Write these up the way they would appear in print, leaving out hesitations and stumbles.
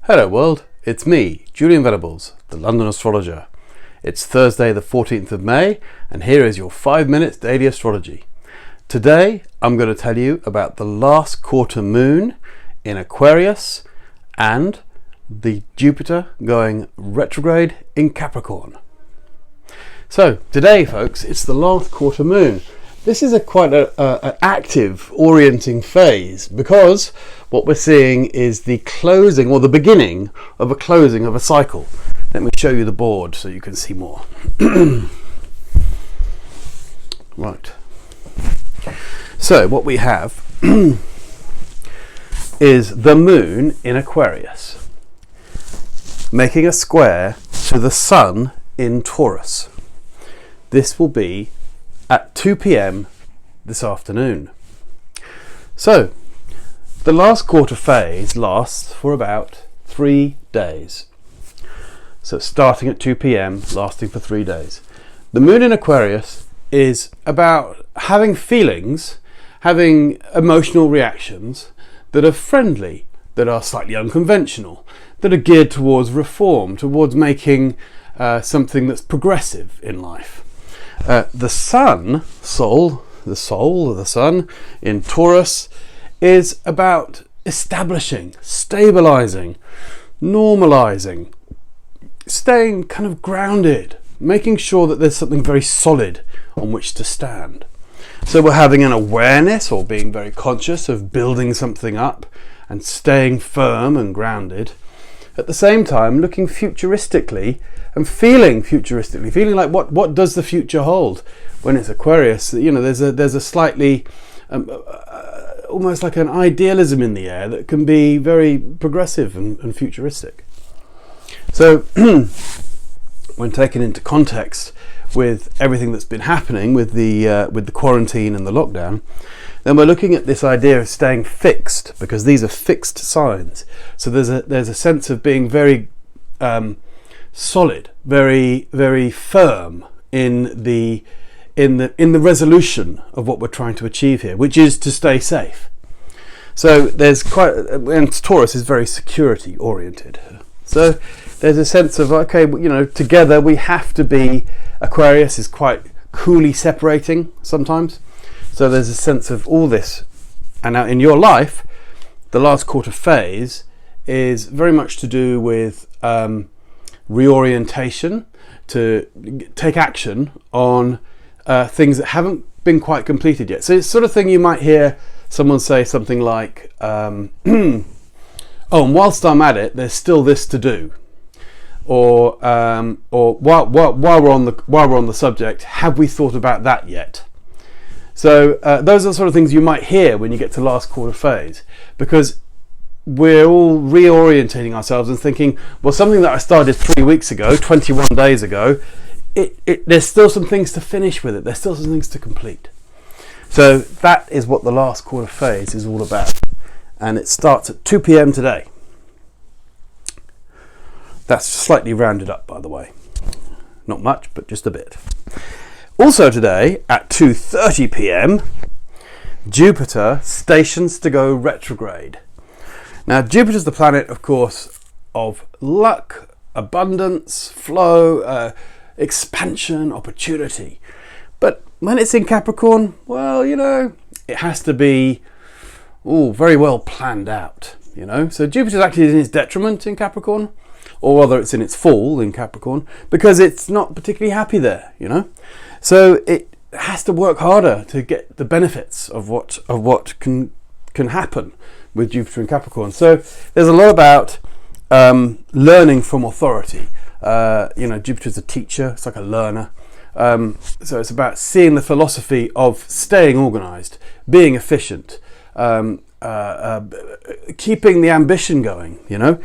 Hello world, it's me, Julian Venables, the London Astrologer. It's Thursday the 14th of May and here is your 5 minutes daily astrology. Today I'm going to tell you about the last quarter moon in Aquarius and the Jupiter going retrograde in Capricorn. So today folks, it's the last quarter moon. This is quite an active orienting phase because what we're seeing is the closing or the beginning of a closing of a cycle. Let me show you the board so you can see more. Right. So what we have is the moon in Aquarius making a square to the sun in Taurus. This will be at 2 p.m. this afternoon. So the last quarter phase lasts for about 3 days. So starting at 2 p.m, lasting for 3 days. The moon in Aquarius is about having feelings, having emotional reactions that are friendly, that are slightly unconventional, that are geared towards reform, towards making something that's progressive in life. The sun, the soul of the sun in Taurus is about establishing, stabilizing, normalizing, staying kind of grounded, making sure that there's something very solid on which to stand. So we're having an awareness or being very conscious of building something up and staying firm and grounded. At the same time, looking futuristically and feeling futuristically, feeling like what does the future hold? When it's Aquarius, you know, there's a slightly almost like an idealism in the air that can be very progressive and futuristic. So when taken into context with everything that's been happening with the quarantine and the lockdown, then we're looking at this idea of staying fixed, because these are fixed signs. So there's a sense of being very solid, very firm in the resolution of what we're trying to achieve here, which is to stay safe. So there's and Taurus is very security oriented. So there's a sense of, okay, you know, together we have to be. Aquarius is quite coolly separating sometimes. So there's a sense of all this. And now in your life, the last quarter phase is very much to do with reorientation, to take action on things that haven't been quite completed yet. So it's sort of thing you might hear someone say something like, oh, and whilst I'm at it, there's still this to do. Or while we're on the subject, have we thought about that yet? So those are the sort of things you might hear when you get to last quarter phase, because we're all reorientating ourselves and thinking, well, something that I started 3 weeks ago, 21 days ago, there's still some things to finish with it. There's still some things to complete. So that is what the last quarter phase is all about. And it starts at 2 p.m. today. That's slightly rounded up, by the way. Not much, but just a bit. Also today at 2:30 p.m, Jupiter stations to go retrograde. Now Jupiter's the planet, of course, of luck, abundance, flow, expansion, opportunity. But when it's in Capricorn, well, you know, it has to be very well planned out, you know. So Jupiter's actually in its detriment in Capricorn, or rather it's in its fall in Capricorn, because it's not particularly happy there, you know. So it has to work harder to get the benefits of what can happen with Jupiter in Capricorn. So there's a lot about learning from authority. You know, Jupiter's a teacher, it's like a learner. So it's about seeing the philosophy of staying organized, being efficient, keeping the ambition going, you know.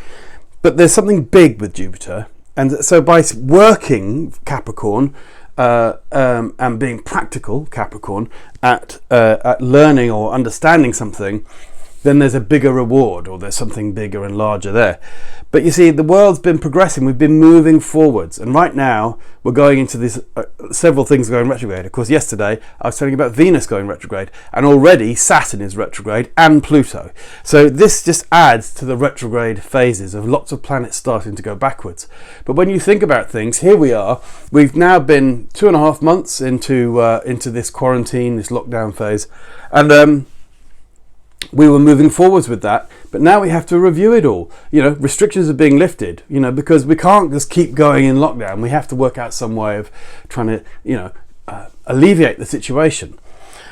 But there's something big with Jupiter, and so by working Capricorn and being practical Capricorn at learning or understanding something, then there's a bigger reward, or there's something bigger and larger there. But you see, the world's been progressing, we've been moving forwards, and right now we're going into this several things going retrograde. Of course, yesterday I was telling you about Venus going retrograde, and already Saturn is retrograde and Pluto. So this just adds to the retrograde phases of lots of planets starting to go backwards. But when you think about things, here we are, we've now been 2.5 months into this quarantine, this lockdown phase, and we were moving forwards with that, but now we have to review it all. You know, restrictions are being lifted, you know, because we can't just keep going in lockdown. We have to work out some way of trying to, you know, alleviate the situation.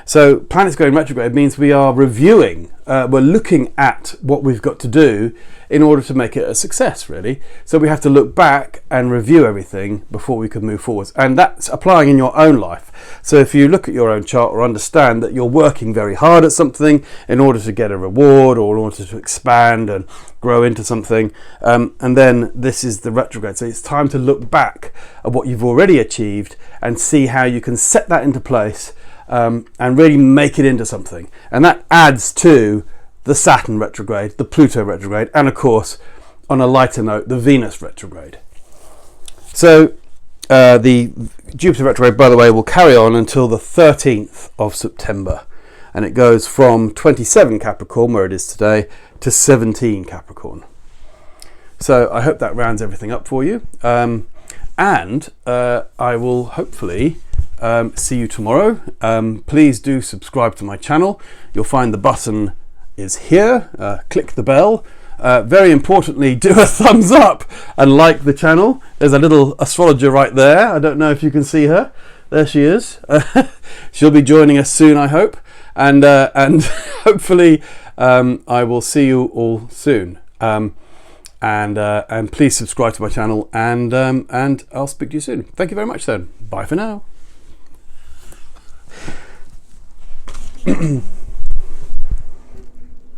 So planets going retrograde means we are reviewing, we're looking at what we've got to do in order to make it a success, really. So we have to look back and review everything before we can move forwards. And that's applying in your own life. So if you look at your own chart or understand that you're working very hard at something in order to get a reward or in order to expand and grow into something, and then this is the retrograde. So it's time to look back at what you've already achieved and see how you can set that into place and really make it into something. And that adds to the Saturn retrograde, the Pluto retrograde, and of course, on a lighter note, the Venus retrograde. So the Jupiter retrograde, by the way, will carry on until the 13th of September. And it goes from 27 Capricorn, where it is today, to 17 Capricorn. So I hope that rounds everything up for you. And I will hopefully see you tomorrow. Please do subscribe to my channel. You'll find the button is here. Click the bell. Very importantly, do a thumbs up and like the channel. There's a little astrologer right there. I don't know if you can see her. There she is. She'll be joining us soon, I hope. And hopefully I will see you all soon. And please subscribe to my channel, and I'll speak to you soon. Thank you very much then. Bye for now.